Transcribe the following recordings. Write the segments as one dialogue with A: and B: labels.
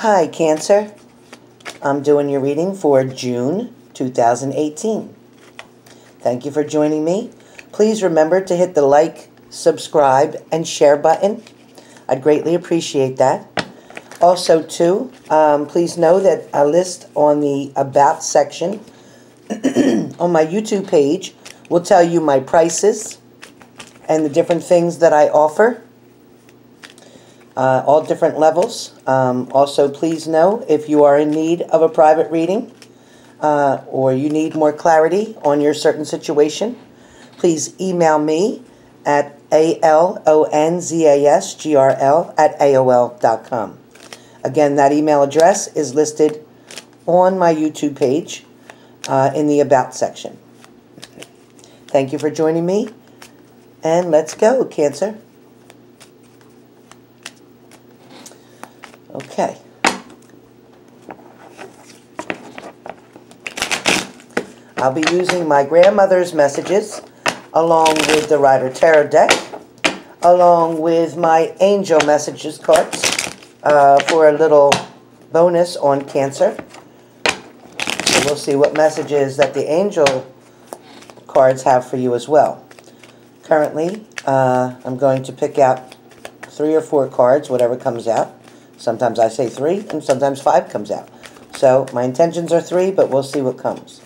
A: Hi, Cancer. I'm doing your reading for June 2018. Thank you for joining me. Please remember to hit the like, subscribe, and share button. I'd greatly appreciate that. Also, too, please know that a list on the About section on my YouTube page will tell you my prices and the different things that I offer. All different levels. Also, please know if you are in need of a private reading or you need more clarity on your certain situation, please email me at alonzasgrl@aol.com. Again, that email address is listed on my YouTube page in the About section. Thank you for joining me, and let's go, Cancer. Okay. I'll be using my grandmother's messages along with the Rider Tarot deck, along with my angel messages cards for a little bonus on Cancer. So we'll see what messages that the angel cards have for you as well. Currently, I'm going to pick out 3 or 4 cards, whatever comes out. Sometimes I say 3, and sometimes 5 comes out. So my intentions are 3, but we'll see what comes.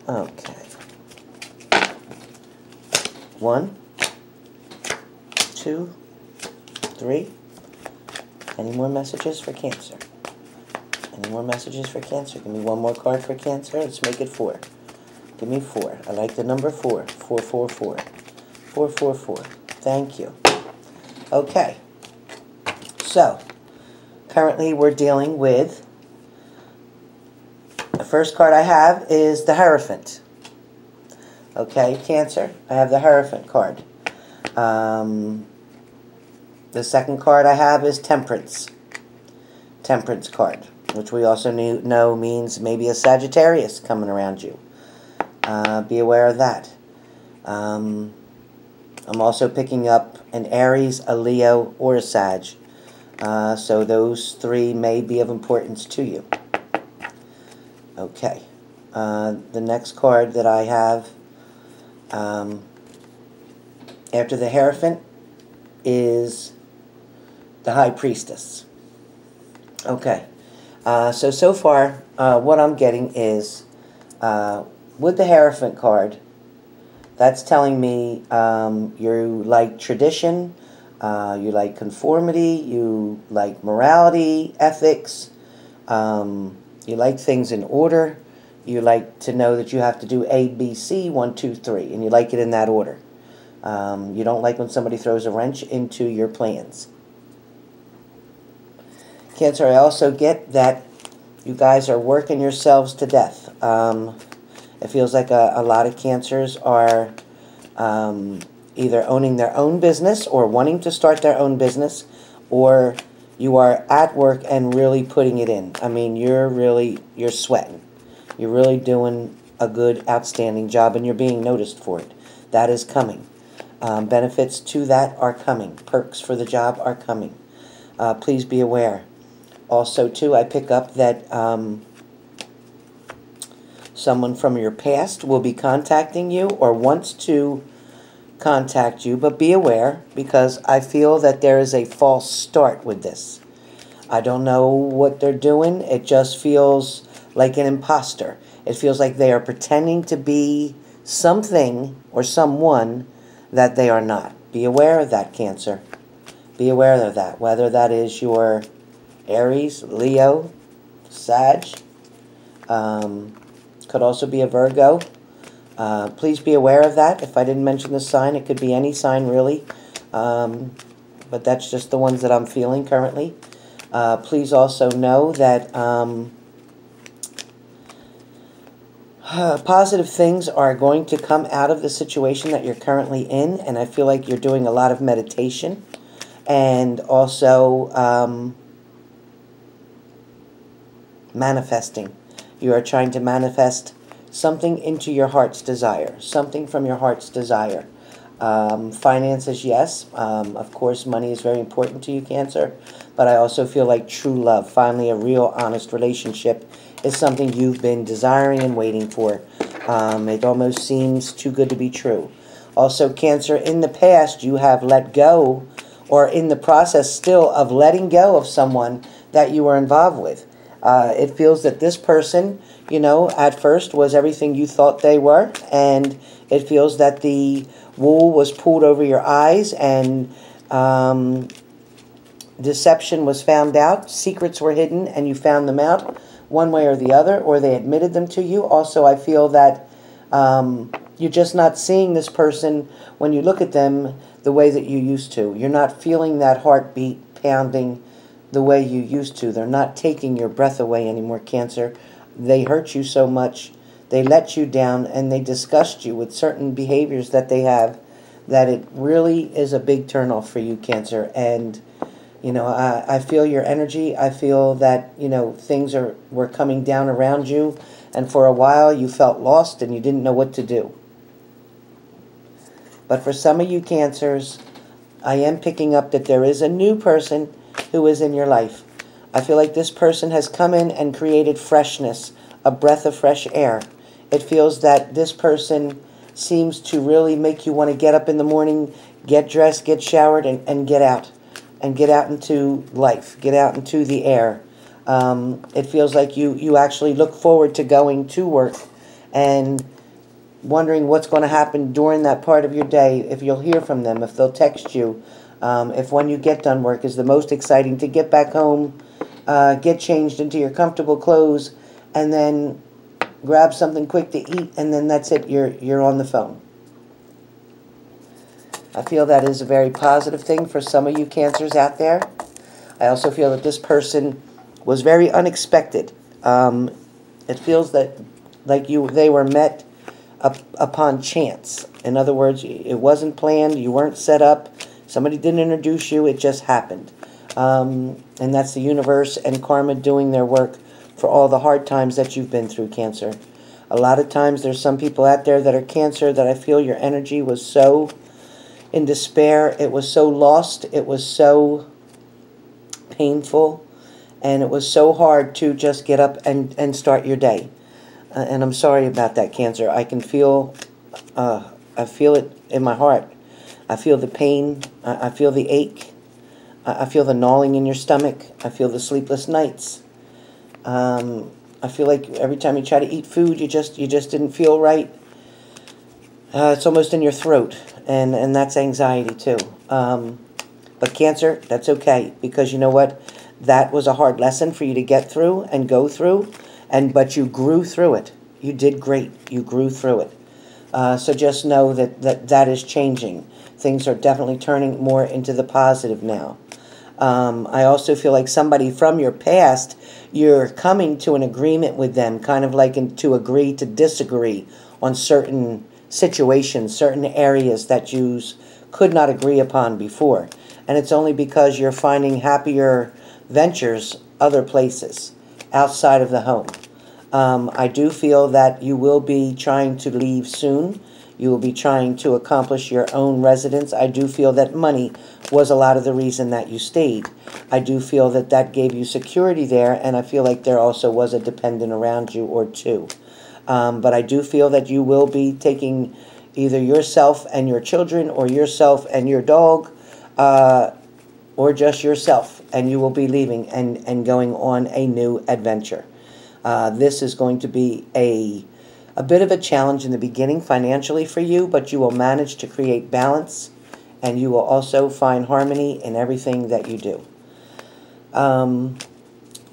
A: Okay. 1, 2, 3. Any more messages for Cancer? Any more messages for Cancer? Give me one more card for Cancer. Let's make it 4. Give me 4. I like the number 4. 444. 444. Thank you. Okay. So, currently we're dealing with, the first card I have is the Hierophant. Okay, Cancer, I have the Hierophant card. The second card I have is Temperance. Temperance card, which we also know means maybe a Sagittarius coming around you. Be aware of that. I'm also picking up an Aries, a Leo, or a Sag. So those 3 may be of importance to you. Okay. The next card that I have after the Hierophant is the High Priestess. Okay. So far, what I'm getting is with the Hierophant card, that's telling me you like tradition, you like conformity, you like morality, ethics, you like things in order, you like to know that you have to do A, B, C, 1, 2, 3, and you like it in that order. You don't like when somebody throws a wrench into your plans. Cancer, I also get that you guys are working yourselves to death. It feels like a lot of Cancers are either owning their own business or wanting to start their own business, or you are at work and really putting it in. I mean, you're sweating. You're really doing a good, outstanding job, and you're being noticed for it. That is coming. Benefits to that are coming. Perks for the job are coming. Please be aware. Also, too, I pick up that someone from your past will be contacting you or wants to contact you, but be aware, because I feel that there is a false start with this. I don't know what they're doing. It just feels like an imposter. It feels like they are pretending to be something or someone that they are not. Be aware of that, Cancer. Be aware of that, whether that is your Aries, Leo, Sag, could also be a Virgo. Please be aware of that. If I didn't mention the sign, it could be any sign really. But that's just the ones that I'm feeling currently. Please also know that positive things are going to come out of the situation that you're currently in. And I feel like you're doing a lot of meditation. And also manifesting. You are trying to manifest something into your heart's desire, something from your heart's desire. Finances, yes. Of course, money is very important to you, Cancer. But I also feel like true love, finally a real, honest relationship, is something you've been desiring and waiting for. It almost seems too good to be true. Also, Cancer, in the past, you have let go, or in the process still of letting go of someone that you were involved with. It feels that this person, at first was everything you thought they were, and it feels that the wool was pulled over your eyes, and deception was found out, secrets were hidden, and you found them out one way or the other, or they admitted them to you. Also, I feel that you're just not seeing this person when you look at them the way that you used to. You're not feeling that heartbeat pounding the way you used to. They're not taking your breath away anymore, Cancer. They hurt you so much, they let you down, and they disgust you with certain behaviors that they have, that it really is a big turnoff for you, Cancer. And I feel your energy. I feel that things were coming down around you, and for a while you felt lost and you didn't know what to do. But for some of you Cancers, I am picking up that there is a new person who is in your life. I feel like this person has come in and created freshness, a breath of fresh air. It feels that this person seems to really make you want to get up in the morning, get dressed, get showered, and get out. And get out into life, get out into the air. It feels like you actually look forward to going to work and wondering what's going to happen during that part of your day, if you'll hear from them, if they'll text you, if when you get done work is the most exciting to get back home, get changed into your comfortable clothes, and then grab something quick to eat, and then that's it, you're on the phone. I feel that is a very positive thing for some of you Cancers out there. I also feel that this person was very unexpected. It feels that they were met upon chance. In other words, it wasn't planned, you weren't set up, somebody didn't introduce you, it just happened. And that's the universe and karma doing their work for all the hard times that you've been through, Cancer. A lot of times there's some people out there that are Cancer that I feel your energy was so in despair, it was so lost, it was so painful, and it was so hard to just get up and start your day. And I'm sorry about that, Cancer. I can feel, I feel it in my heart. I feel the pain, I feel the ache, I feel the gnawing in your stomach, I feel the sleepless nights. I feel like every time you try to eat food, you just didn't feel right. It's almost in your throat, and that's anxiety too. But Cancer, that's okay, because you know what? That was a hard lesson for you to get through and go through, but you grew through it. You did great. You grew through it. So just know that is changing. Things are definitely turning more into the positive now. I also feel like somebody from your past, you're coming to an agreement with them, kind of like to agree to disagree on certain situations, certain areas that you could not agree upon before. And it's only because you're finding happier ventures other places outside of the home. I do feel that you will be trying to leave soon. You will be trying to accomplish your own residence. I do feel that money was a lot of the reason that you stayed. I do feel that gave you security there, and I feel like there also was a dependent around you or two. But I do feel that you will be taking either yourself and your children, or yourself and your dog, or just yourself, and you will be leaving and going on a new adventure. This is going to be a bit of a challenge in the beginning financially for you, but you will manage to create balance, and you will also find harmony in everything that you do.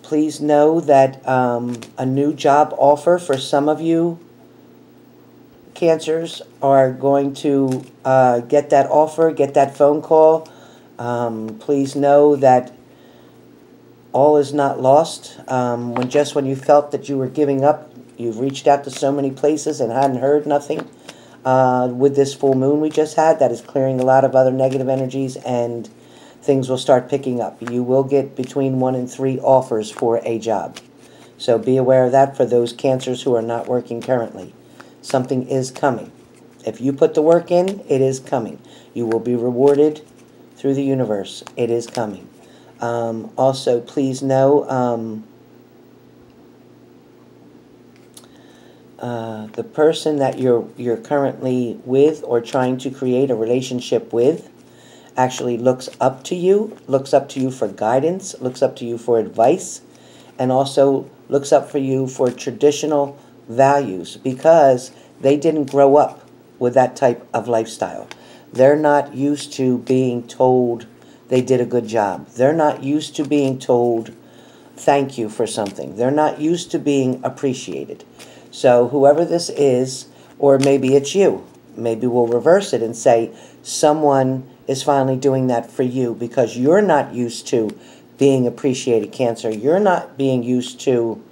A: Please know that a new job offer for some of you Cancers are going to get that offer, get that phone call. Please know that all is not lost. When you felt that you were giving up, you've reached out to so many places and hadn't heard nothing. With this full moon we just had, that is clearing a lot of other negative energies, and things will start picking up. You will get between 1 and 3 offers for a job. So be aware of that for those Cancers who are not working currently. Something is coming. If you put the work in, it is coming. You will be rewarded through the universe. It is coming. Also, please know the person that you're currently with or trying to create a relationship with actually looks up to you for guidance, looks up to you for advice, and also looks up for you for traditional values because they didn't grow up with that type of lifestyle. They're not used to being told they did a good job. They're not used to being told thank you for something. They're not used to being appreciated. So whoever this is, or maybe it's you, maybe we'll reverse it and say someone is finally doing that for you because you're not used to being appreciated, Cancer. You're not being used to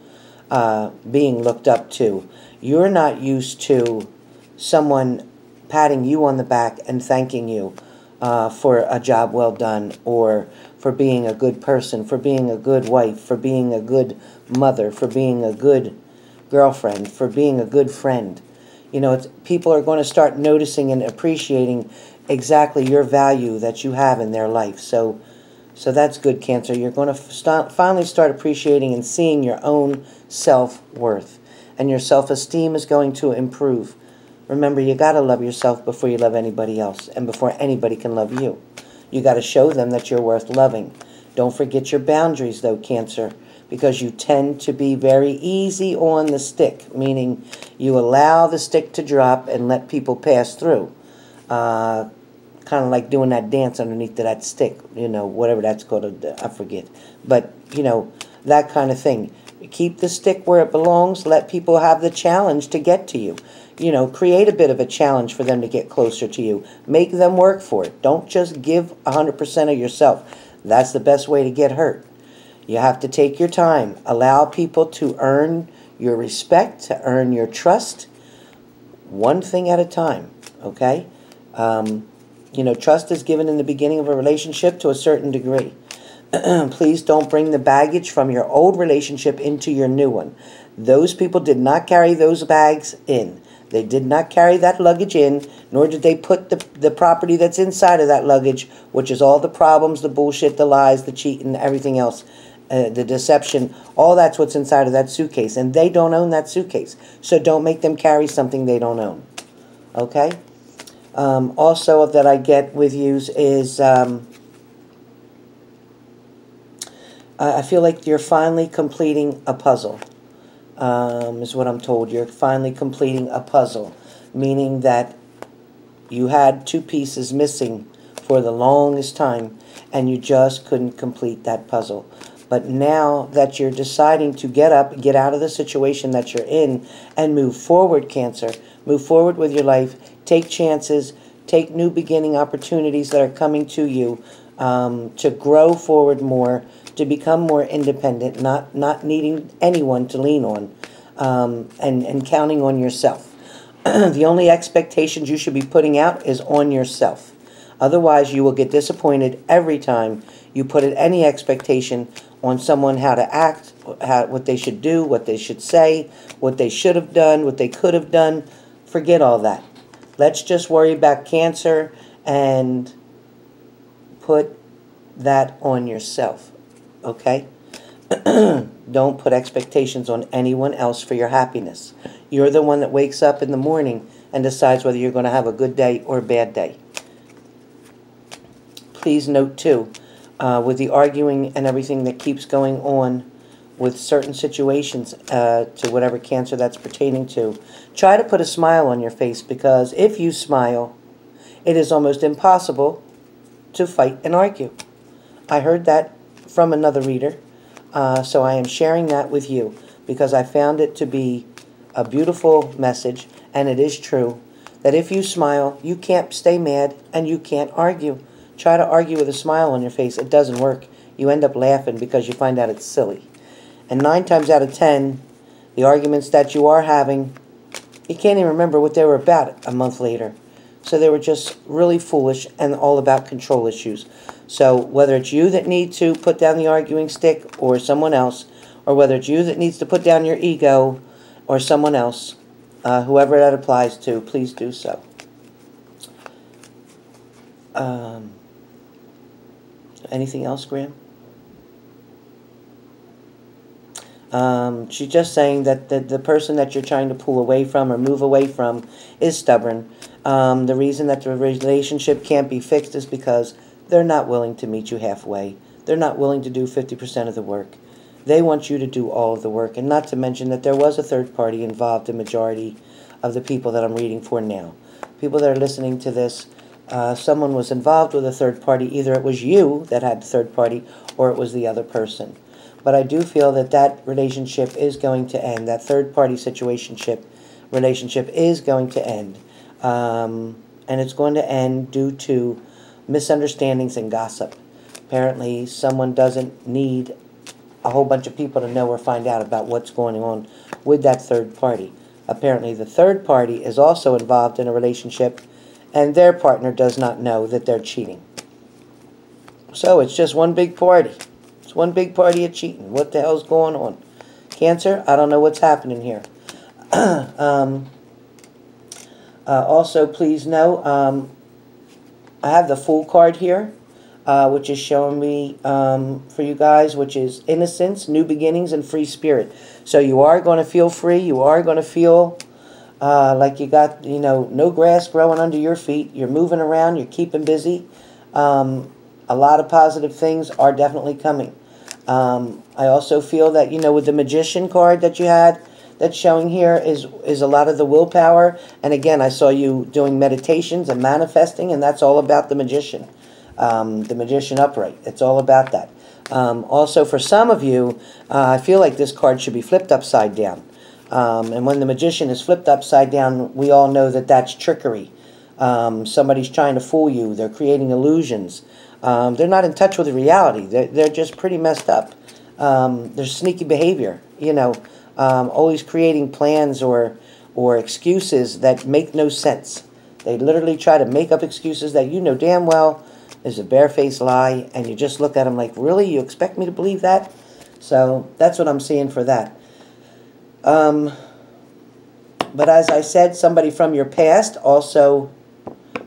A: being looked up to. You're not used to someone patting you on the back and thanking you for a job well done, or for being a good person, for being a good wife, for being a good mother, for being a good girlfriend, for being a good friend. You know, people are going to start noticing and appreciating exactly your value that you have in their life. So that's good, Cancer. You're going to finally start appreciating and seeing your own self-worth. And your self-esteem is going to improve. Remember, you got to love yourself before you love anybody else, and before anybody can love you. You got to show them that you're worth loving. Don't forget your boundaries, though, Cancer, because you tend to be very easy on the stick, meaning you allow the stick to drop and let people pass through. Kind of like doing that dance underneath of that stick, you know, whatever that's called, I forget. But, you know, that kind of thing. Keep the stick where it belongs. Let people have the challenge to get to you. You know, create a bit of a challenge for them to get closer to you. Make them work for it. Don't just give 100% of yourself. That's the best way to get hurt. You have to take your time. Allow people to earn your respect, to earn your trust, one thing at a time, okay? You know, trust is given in the beginning of a relationship to a certain degree. Please don't bring the baggage from your old relationship into your new one. Those people did not carry those bags in. They did not carry that luggage in, nor did they put the property that's inside of that luggage, which is all the problems, the bullshit, the lies, the cheating, everything else, the deception, all that's what's inside of that suitcase. And they don't own that suitcase. So don't make them carry something they don't own. Okay? Also that I get with yous is I feel like you're finally completing a puzzle. Is what I'm told. You're finally completing a puzzle, meaning that you had two pieces missing for the longest time, and you just couldn't complete that puzzle. But now that you're deciding to get up, get out of the situation that you're in, and move forward, Cancer, move forward with your life, take chances, take new beginning opportunities that are coming to you, to grow forward more, to become more independent, not needing anyone to lean on, and counting on yourself. The only expectations you should be putting out is on yourself. Otherwise, you will get disappointed every time you put any expectation on someone, how to act, what they should do, what they should say, what they should have done, what they could have done. Forget all that. Let's just worry about Cancer and put that on yourself. Okay? Don't put expectations on anyone else for your happiness. You're the one that wakes up in the morning and decides whether you're going to have a good day or a bad day. Please note, too, with the arguing and everything that keeps going on with certain situations, to whatever Cancer that's pertaining to, try to put a smile on your face, because if you smile, it is almost impossible to fight and argue. I heard that from another reader, so I am sharing that with you because I found it to be a beautiful message, and it is true that if you smile, you can't stay mad and you can't argue. Try to argue with a smile on your face. It doesn't work. You end up laughing because you find out it's silly. And 9 times out of 10, the arguments that you are having, you can't even remember what they were about a month later. So they were just really foolish and all about control issues. So whether it's you that need to put down the arguing stick or someone else, or whether it's you that needs to put down your ego or someone else, whoever that applies to, please do so. Um, anything else, Graham? She's just saying that the person that you're trying to pull away from or move away from is stubborn. The reason that the relationship can't be fixed is because they're not willing to meet you halfway. They're not willing to do 50% of the work. They want you to do all of the work, and not to mention that there was a third party involved in majority of the people that I'm reading for now. People that are listening to this, someone was involved with a third party. Either it was you that had the third party or it was the other person. But I do feel that that relationship is going to end. That third-party relationship is going to end. And it's going to end due to misunderstandings and gossip. Apparently, someone doesn't need a whole bunch of people to know or find out about what's going on with that third party. Apparently, the third party is also involved in a relationship, and their partner does not know that they're cheating. So it's just one big party. It's one big party of cheating. What the hell's going on? Cancer, I don't know what's happening here. Also, please know, I have the Fool card here, which is showing me for you guys, which is innocence, new beginnings, and free spirit. So you are going to feel free. You are going to feel like you got, no grass growing under your feet. You're moving around. You're keeping busy. A lot of positive things are definitely coming. I also feel that, with the Magician card that you had, that's showing here is a lot of the willpower. And again, I saw you doing meditations and manifesting, and that's all about the Magician. The Magician upright. It's all about that. Also, for some of you, I feel like this card should be flipped upside down. And when the Magician is flipped upside down, we all know that that's trickery. Somebody's trying to fool you. They're creating illusions. They're not in touch with the reality. They're just pretty messed up. There's sneaky behavior, always creating plans or excuses that make no sense. They literally try to make up excuses that you know damn well is a barefaced lie, and you just look at them like, really? You expect me to believe that? So that's what I'm seeing for that. But as I said, somebody from your past also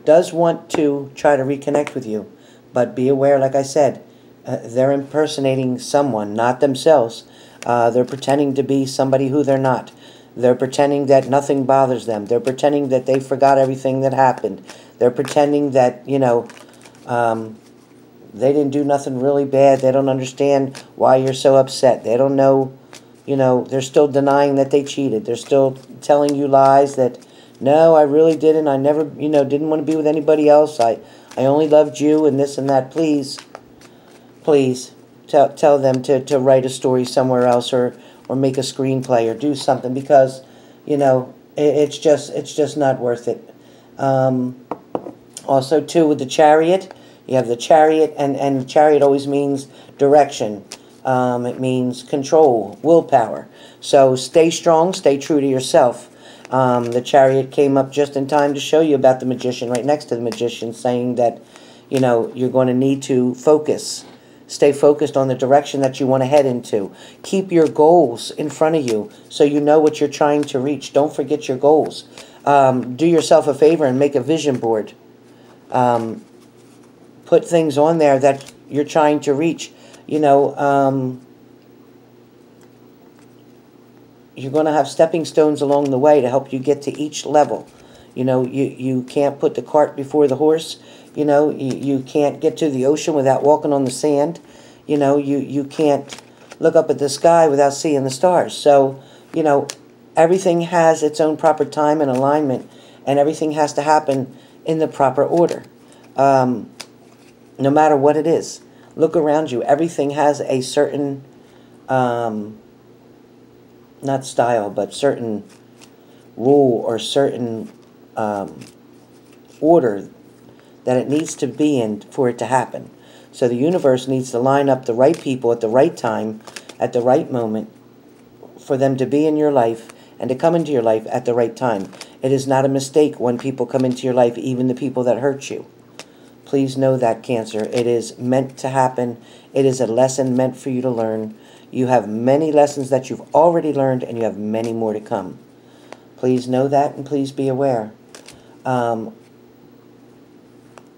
A: does want to try to reconnect with you. But be aware, like I said, they're impersonating someone, not themselves. They're pretending to be somebody who they're not. They're pretending that nothing bothers them. They're pretending that they forgot everything that happened. They're pretending that, they didn't do nothing really bad. They don't understand why you're so upset. They don't know, they're still denying that they cheated. They're still telling you lies that, no, I really didn't. I never, didn't want to be with anybody else. I only loved you and this and that. Please tell them to write a story somewhere else or make a screenplay or do something, because it's just not worth it. Also too, with the Chariot, you have the Chariot, and the Chariot always means direction. It means control, willpower. So stay strong, stay true to yourself. The Chariot came up just in time to show you about the Magician, right next to the Magician, saying that, you're going to need to focus. Stay focused on the direction that you want to head into. Keep your goals in front of you so you know what you're trying to reach. Don't forget your goals. Do yourself a favor and make a vision board. Put things on there that you're trying to reach. You're going to have stepping stones along the way to help you get to each level. You can't put the cart before the horse. You can't get to the ocean without walking on the sand. You can't look up at the sky without seeing the stars. So, everything has its own proper time and alignment, and everything has to happen in the proper order. No matter what it is. Look around you. Everything has a certain, not style, but certain rule or certain order that it needs to be in for it to happen. So the universe needs to line up the right people at the right time, at the right moment, for them to be in your life and to come into your life at the right time. It is not a mistake when people come into your life, even the people that hurt you. Please know that, Cancer. It is meant to happen. It is a lesson meant for you to learn. You have many lessons that you've already learned, and you have many more to come. Please know that, and please be aware.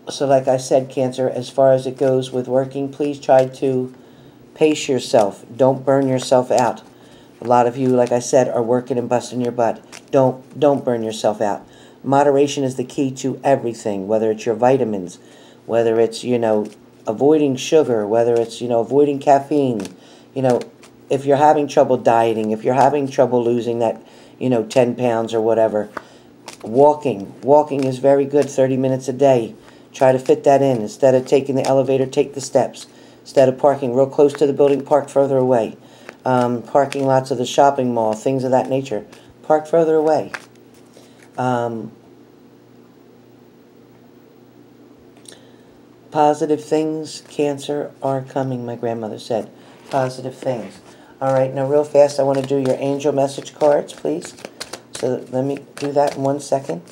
A: So like I said, Cancer, as far as it goes with working, please try to pace yourself. Don't burn yourself out. A lot of you, like I said, are working and busting your butt. Don't burn yourself out. Moderation is the key to everything, whether it's your vitamins, whether it's, avoiding sugar, whether it's, avoiding caffeine. If you're having trouble dieting, if you're having trouble losing that, 10 pounds or whatever, walking is very good, 30 minutes a day. Try to fit that in. Instead of taking the elevator, take the steps. Instead of parking real close to the building, park further away. Parking lots of the shopping mall, things of that nature. Park further away. Positive things, Cancer, are coming, my grandmother said. Positive things. All right, now real fast, I want to do your angel message cards, please. So let me do that in 1 second.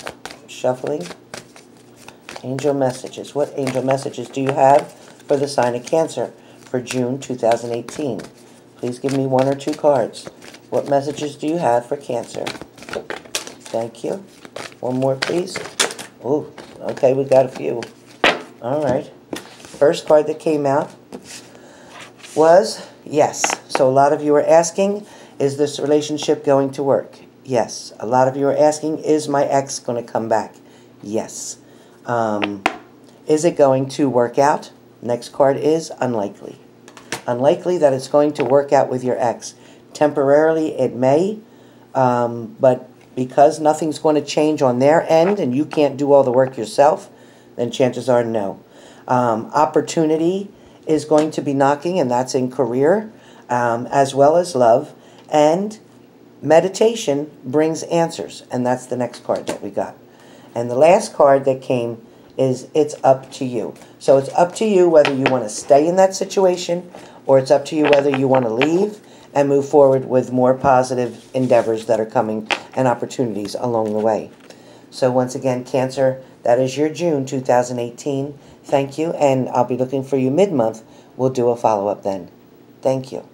A: Shuffling. Angel messages. What angel messages do you have for the sign of Cancer for June 2018? Please give me 1 or 2 cards. What messages do you have for Cancer? Thank you. 1 more, please. Oh, okay, we got a few. All right. First card that came out was yes. So a lot of you are asking, is this relationship going to work? Yes. A lot of you are asking, is my ex going to come back? Yes. Is it going to work out? Next card is unlikely. Unlikely that it's going to work out with your ex. Temporarily it may, but because nothing's going to change on their end and you can't do all the work yourself, then chances are no. Opportunity is going to be knocking, and that's in career as well as love. And meditation brings answers, and that's the next card that we got. And the last card that came is it's up to you. So it's up to you whether you want to stay in that situation or it's up to you whether you want to leave and move forward with more positive endeavors that are coming and opportunities along the way. So once again, Cancer, that is your June 2018. Thank you, and I'll be looking for you mid-month. We'll do a follow-up then. Thank you.